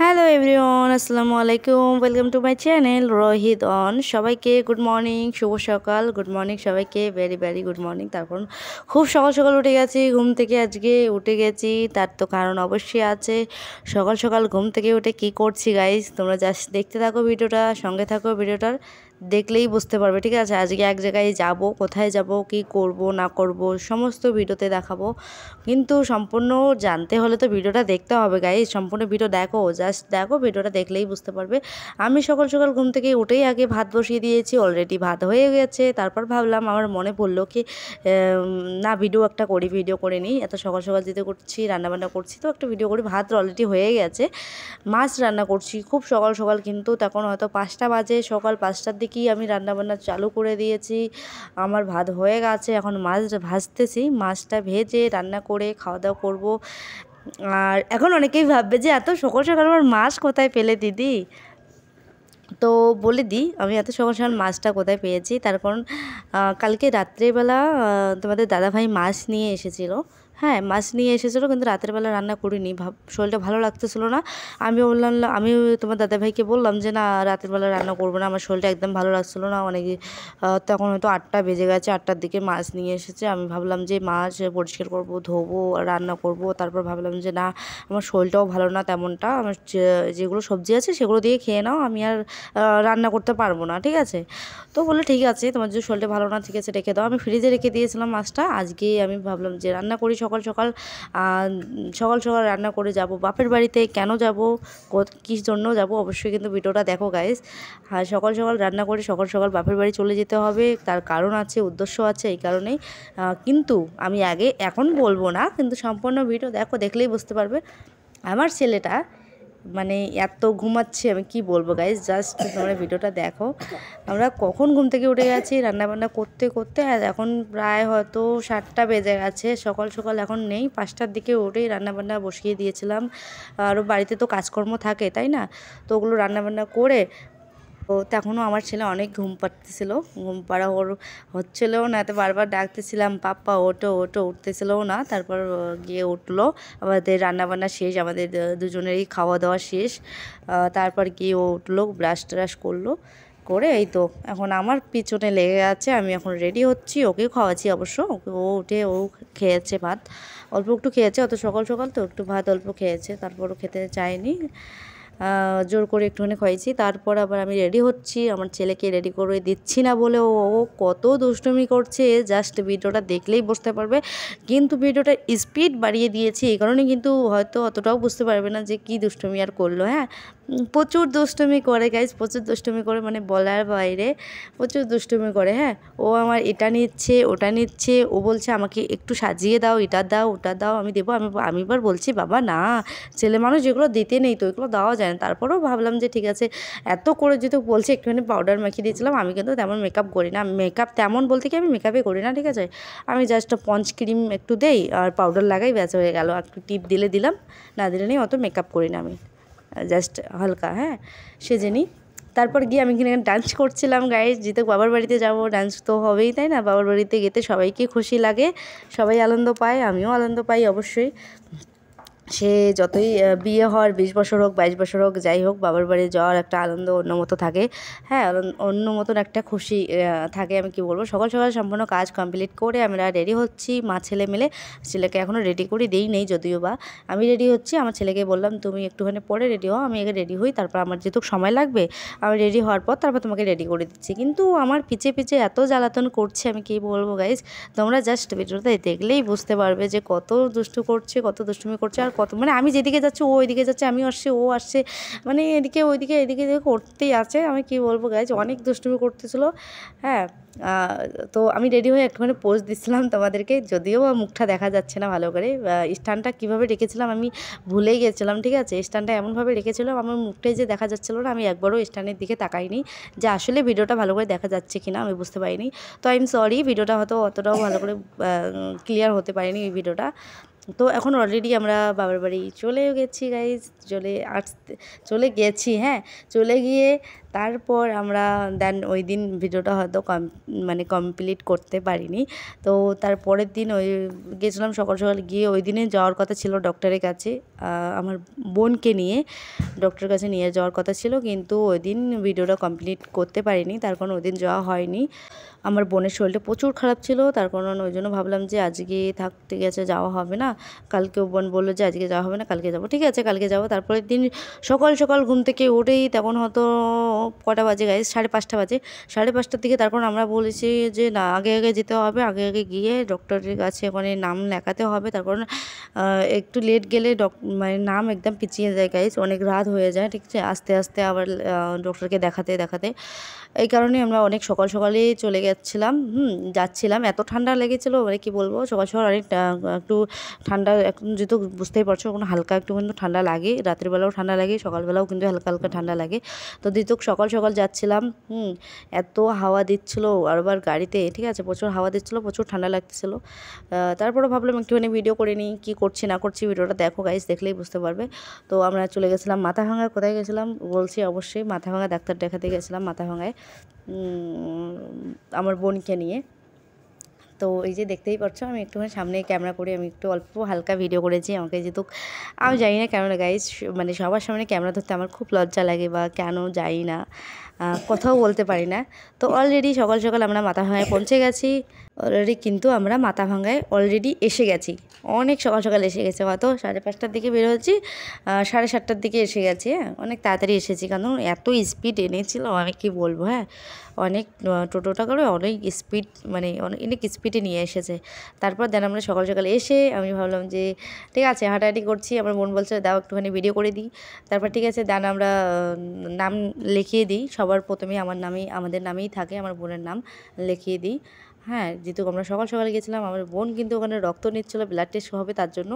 Hello everyone, আসসালামু আলাইকুম। Welcome to my channel Rohit on. সবাইকে গুড মর্নিং, শুভ সকাল। গুড মর্নিং সবাইকে, ভেরি ভেরি গুড মর্নিং। তারপর খুব সকাল সকাল উঠে গেছি, ঘুম থেকে আজকে উঠে গেছি। তার তো কারণ অবশ্যই আছে। সকাল সকাল ঘুম থেকে উঠে কি করছি গাইজ, তোমরা জাস্ট দেখতে থাকো ভিডিওটা, সঙ্গে থাকো ভিডিওটার, দেখলেই বুঝতে পারবে। ঠিক আছে, আজকে এক জায়গায় যাব, কোথায় যাব, কি করব না করব সমস্ত ভিডিওতে দেখাবো। কিন্তু সম্পূর্ণ জানতে হলে তো ভিডিওটা দেখতে হবে গাইজ। সম্পূর্ণ ভিডিও দেখো, জাস্ট দেখো, ভিডিওটা দেখলেই বুঝতে পারবে। আমি সকাল সকাল ঘুম থেকে উঠেই আগে ভাত বসিয়ে দিয়েছি, অলরেডি ভাত হয়ে গেছে। তারপর ভাবলাম, আমার মনে পড়লো কি না, ভিডিও একটা করি, ভিডিও করে নিই। এত সকাল সকাল যেতে করছি, রান্নাবান্না করছি, তো একটা ভিডিও করি। ভাত অলরেডি হয়ে গেছে, মাছ রান্না করছি খুব সকাল সকাল, কিন্তু তখন হয়তো 5টা বাজে। সকাল 5টার দিকেই আমি রান্নাবান্না চালু করে দিয়েছি। আমার ভাত হয়ে গেছে, এখন মাছ ভাজতেছি। মাছটা ভেজে রান্না করে খাওয়া দাওয়া করবো। আর এখন অনেকেই ভাববে যে এত সকাল সকাল আমার মাছ কোথায় পেলে দিদি। তো বলে দিই, আমি এত সকাল সকাল মাছটা কোথায় পেয়েছি। তার কারণ কালকে রাত্রেবেলা তোমাদের দাদাভাই মাছ নিয়ে এসেছিলো। হ্যাঁ, মাছ নিয়ে এসেছিলো, কিন্তু রাতের বেলা রান্না করিনি। শরীরটা ভালো লাগতেছিলো না। আমি বললাম, আমি তোমার দাদাভাইকে বললাম যে না, রাতের বেলা রান্না করবো না, আমার শরীরটা একদম ভালো লাগছিলো না। অনেক তখন হয়তো 8টা বেজে গেছে, 8টার দিকে মাছ নিয়ে এসেছে। আমি ভাবলাম যে মাছ পরিষ্কার করবো, ধোবো, রান্না করব। তারপর ভাবলাম যে না, আমার শরীরটাও ভালো না তেমনটা, আমার যেগুলো সবজি আছে সেগুলো দিয়ে খেয়ে নাও, আমি আর রান্না করতে পারবো না। ঠিক আছে, তো বলে ঠিক আছে, তোমার যদি শরীরটা ভালো না, ঠিক আছে রেখে দাও। আমি ফ্রিজে রেখে দিয়েছিলাম মাছটা। আজকে আমি ভাবলাম যে রান্না করি সকাল সকাল। সকাল সকাল রান্না করে যাব বাপের বাড়িতে। কেন যাব, কী জন্য যাব, অবশ্যই কিন্তু ভিডিওটা দেখো গাইস। আর সকাল সকাল রান্না করে সকাল সকাল বাপের বাড়ি চলে যেতে হবে, তার কারণ আছে, উদ্দেশ্য আছে, এই কারণেই। কিন্তু আমি এখন বলবো না, কিন্তু সম্পূর্ণ ভিডিও দেখো, দেখলেই বুঝতে পারবে। আমার ছেলেটা মানে এত ঘুমাচ্ছে, আমি কি বলবো গাইজ, জাস্ট তোমরা ভিডিওটা দেখো। আমরা কখন ঘুম থেকে উঠে গেছি রান্নাবান্না করতে করতে, আর এখন প্রায় হয়তো 7টা বেজে গেছে। সকাল সকাল এখন নেই, 5টার দিকে উঠেই রান্নাবান্না বসিয়ে দিয়েছিলাম। আরও বাড়িতে তো কাজকর্ম থাকে, তাই না? তো ওগুলো রান্নাবান্না করে, তো তখনও আমার ছেলে অনেক ঘুম পাড়তেছিল, ঘুম পাড়া ওর হচ্ছিলও না। তো বারবার ডাকতেছিলাম, পাপ্পা ওঠো ওঠো, উঠতেছিলও না। তারপর গিয়ে উঠলো। আমাদের রান্নাবান্না শেষ, আমাদের দুজনেরই খাওয়া দাওয়া শেষ। তারপর গিয়ে ও উঠলো, ব্রাশ ট্রাশ করলো, করে এই তো এখন আমার পিছনে লেগে আছে। আমি এখন রেডি হচ্ছি, ওকেও খাওয়াচ্ছি অবশ্য। ও উঠে ও খেয়েছে ভাত, অল্প একটু খেয়েছে, অত সকাল সকাল তো একটু ভাত অল্প খেয়েছে, তারপরও খেতে চায়নি। জোর করে একটুখানি খাইয়েছি। তারপর আবার আমি রেডি হচ্ছি, আমার ছেলেকে রেডি করে দিচ্ছি না বলে ও কত দুষ্টুমি করছে, জাস্ট ভিডিওটা দেখলেই বুঝতে পারবে। কিন্তু ভিডিওটার স্পিড বাড়িয়ে দিয়েছি, এই কারণে কিন্তু হয়তো অতটাও বুঝতে পারবে না যে কী দুষ্টুমি আর করলো। হ্যাঁ, প্রচুর দুষ্টুমি করে গাইজ, প্রচুর দুষ্টুমি করে, মানে বলার বাইরে প্রচুর দুষ্টুমি করে। হ্যাঁ, ও আমার এটা নিচ্ছে, ওটা নিচ্ছে, ও বলছে আমাকে একটু সাজিয়ে দাও, এটা দাও, ওটা দাও, আমি দেবো। আমি এবার বলছি, বাবা না, ছেলে মানুষ এগুলো দিতে নেই তো, এগুলো দেওয়া যায় না। তারপরেও ভাবলাম যে ঠিক আছে, এত করে যেহেতু বলছে, একটুখানি পাউডার মাখিয়ে দিয়েছিলাম। আমি কিন্তু তেমন মেকআপ করি না, মেকআপ তেমন বলতে কি আমি মেকআপই করি না। ঠিক আছে, আমি জাস্ট পঞ্চ ক্রিম একটু দেই আর পাউডার লাগাই, ব্যাস হয়ে গেল। একটু টিপ দিলে দিলাম, না দিলে নেই, অত মেকআপ করি না আমি, জাস্ট হালকা, হ্যাঁ, সেজে নিই। তারপর গিয়ে আমি এখানে ডান্স করছিলাম গাইজ, যেহেতু বাবার বাড়িতে যাবো, ডান্স তো হবেই, তাই না? বাবার বাড়িতে গেতে সবাইকে খুশি লাগে, সবাই আনন্দ পায়, আমিও আনন্দ পাই অবশ্যই। সে যতই বিয়ে হওয়ার 20 বছর হোক, 22 বছর হোক, যাই হোক, বাবার বাড়ি যাওয়ার একটা আনন্দ অন্য মতো থাকে। হ্যাঁ, অন্য মতন একটা খুশি থাকে। আমি কি বলবো, সকাল সকাল সম্পূর্ণ কাজ কমপ্লিট করে আমরা রেডি হচ্ছি, মা ছেলে মিলে। ছেলেকে এখনও রেডি করে দিই নেই যদিও বা, আমি রেডি হচ্ছি। আমার ছেলেকে বললাম তুমি একটুখানি পরে রেডি হও, আমি আগে রেডি হই, তারপর আমার যেহেতু সময় লাগবে, আমি রেডি হওয়ার পর তারপর তোমাকে রেডি করে দিচ্ছি। কিন্তু আমার পিছে পিছে এত জ্বালাতন করছে, আমি কি বলবো গাইজ, তোমরা জাস্ট ভিডিওটা দেখলেই বুঝতে পারবে যে কত দুষ্টু করছে, কত দুষ্টুমি করছে। আর কত, মানে আমি যেদিকে যাচ্ছি ও ওইদিকে যাচ্ছে, আমি আসছি ও আসছে, মানে এদিকে ওইদিকে এদিকে করতেই আছে। আমি কি বলবো গাইজ, অনেক দুষ্টুমি করতেছিল। হ্যাঁ, তো আমি রেডি হয়ে একটুখানি পোজ দিচ্ছিলাম তোমাদেরকে, যদিও মুখটা দেখা যাচ্ছে না ভালো করে। স্ট্যান্ডটা কীভাবে রেখেছিলাম আমি ভুলেই গেছিলাম। ঠিক আছে, স্ট্যান্ডটা এমনভাবে রেখেছিলাম, আমার মুখটাই যে দেখা যাচ্ছিলো না, আমি একবারও স্ট্যান্ডের দিকে তাকাইনি যে আসলে ভিডিওটা ভালো করে দেখা যাচ্ছে কিনা, আমি বুঝতে পারিনি। তো আই এম সরি, ভিডিওটা হয়তো অতটাও ভালো করে ক্লিয়ার হতে পারেনি এই ভিডিওটা। তো এখন অলরেডি আমরা বাবার বাড়ি চলেও গেছি গাইজ, চলে গেছি। হ্যাঁ, চলে গিয়ে তারপর আমরা দেন ওই দিন ভিডিওটা হয়তো মানে কমপ্লিট করতে পারিনি। তো তারপরের দিন ওই গেছিলাম সকাল সকাল, গিয়ে ওই দিনে যাওয়ার কথা ছিল ডক্টরের কাছে আমার বোনকে নিয়ে। ডক্টরের কাছে নিয়ে যাওয়ার কথা ছিল, কিন্তু ওই দিন ভিডিওটা কমপ্লিট করতে পারিনি, তার কারণ ওই দিন যাওয়া হয়নি। আমার বোনের শরীরটা প্রচুর খারাপ ছিল, তার কারণ ওই জন্য ভাবলাম যে আজকে থাক, ঠিক আছে যাওয়া হবে না, কালকেও বোন বললো যে আজকে যাওয়া হবে না, কালকে যাবো, ঠিক আছে কালকে যাবো। তারপরের দিন সকাল সকাল ঘুম থেকে উঠেই তখন হয়তো কটা বাজে গাইস, 5:30 বাজে। 5:30টার দিকে তারপর আমরা বলেছি যে না, আগে আগে যেতে হবে, আগে আগে গিয়ে ডক্টরের কাছে ওখানে নাম লেখাতে হবে, তার কারণ একটু লেট গেলে মানে নাম একদম পিছিয়ে যায় গাইস, অনেক রাত হয়ে যায়, ঠিক আছে, আস্তে আস্তে আবার ডক্টরকে দেখাতে দেখাতে। এই কারণে আমরা অনেক সকাল সকালেই চলে যাচ্ছিলাম। এত ঠান্ডা লেগেছিলো, মানে কি বলবো, সকাল সকাল অনেক একটু ঠান্ডা, এখন যেহেতু বুঝতেই পারছো এখন হালকা একটু কিন্তু ঠান্ডা লাগে, রাতের বেলাও ঠান্ডা লাগে, সকালবেলাও কিন্তু হালকা হালকা ঠান্ডা লাগে। তো যেহেতু সকাল সকাল যাচ্ছিলাম, এত হাওয়া দিচ্ছিলো, আর আবার গাড়িতে, ঠিক আছে, প্রচুর হাওয়া দিচ্ছিলো, প্রচুর ঠান্ডা লাগতেছিলো। তারপরে ভাবলাম একটুখানি ভিডিও করে নিই, কী করছি না করছি, ভিডিওটা দেখো গাইস, দেখলেই বুঝতে পারবে। তো আমরা চলে গেছিলাম মাথাভাঙা। কোথায় গেছিলাম বলছি, অবশ্যই মাথাভাঙা ডাক্তার দেখাতে গেছিলাম, মাথাভাঙায় আমার বোনকে নিয়ে। তো এই যে দেখতেই পাচ্ছ, আমি একটুখানি সামনে ক্যামেরা করে আমি একটু অল্প হালকা ভিডিও করেছি। আমাকে যেহেতু আমি জানি না ক্যামেরা গাইজ, মানে সবার সামনে ক্যামেরা ধরতে আমার খুব লজ্জা লাগে, বা কেন জানি না, কথাও বলতে পারি না। তো অলরেডি সকাল সকাল আমরা মাথাভাঙায় পৌঁছে গেছি, কিন্তু আমরা মাথাভাঙায় অলরেডি এসে গেছি, অনেক সকাল সকাল এসে গেছে, হয়তো 5:30টার দিকে বের হয়েছি, 7:30টার দিকে এসে গেছি। হ্যাঁ, অনেক তাড়াতাড়ি এসেছি, কারণ এত স্পিড এনেছিল, আমি কি বলবো। হ্যাঁ, অনেক টোটোটা করে অনেক স্পিড, মানে অনেক স্পিডে নিয়ে এসেছে। তারপর দেন আমরা সকাল সকাল এসে আমি ভাবলাম যে ঠিক আছে হাঁটাহাঁটি করছি, আমার বোন বলছে দাও একটুখানি ভিডিও করে দিই। তারপর ঠিক আছে, দেন আমরা নাম লিখিয়ে দিই, সবার প্রথমেই আমাদের নামেই থাকে, আমার বোনের নাম লিখিয়ে দিই। হ্যাঁ, যেহেতু আমরা সকাল সকালে গেছিলাম, আমার বোন কিন্তু ওখানে রক্ত নিচ্ছিলো, ব্লাড টেস্ট হবে, তার জন্য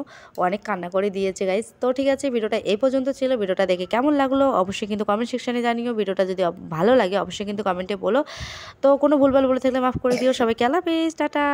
অনেক কান্না করে দিয়েছে গাইজ। তো ঠিক আছে, ভিডিওটা এই পর্যন্ত ছিল। ভিডিওটা দেখে কেমন লাগলো অবশ্যই কিন্তু কমেন্ট সেকশানে জানিও। ভিডিওটা যদি ভালো লাগে অবশ্যই কিন্তু কমেন্টে বলো। তো কোনো ভুলভাল বলে থাকলে মাফ করে দিও। সবাইকে আল্লাহ হাফেজ, টাটা।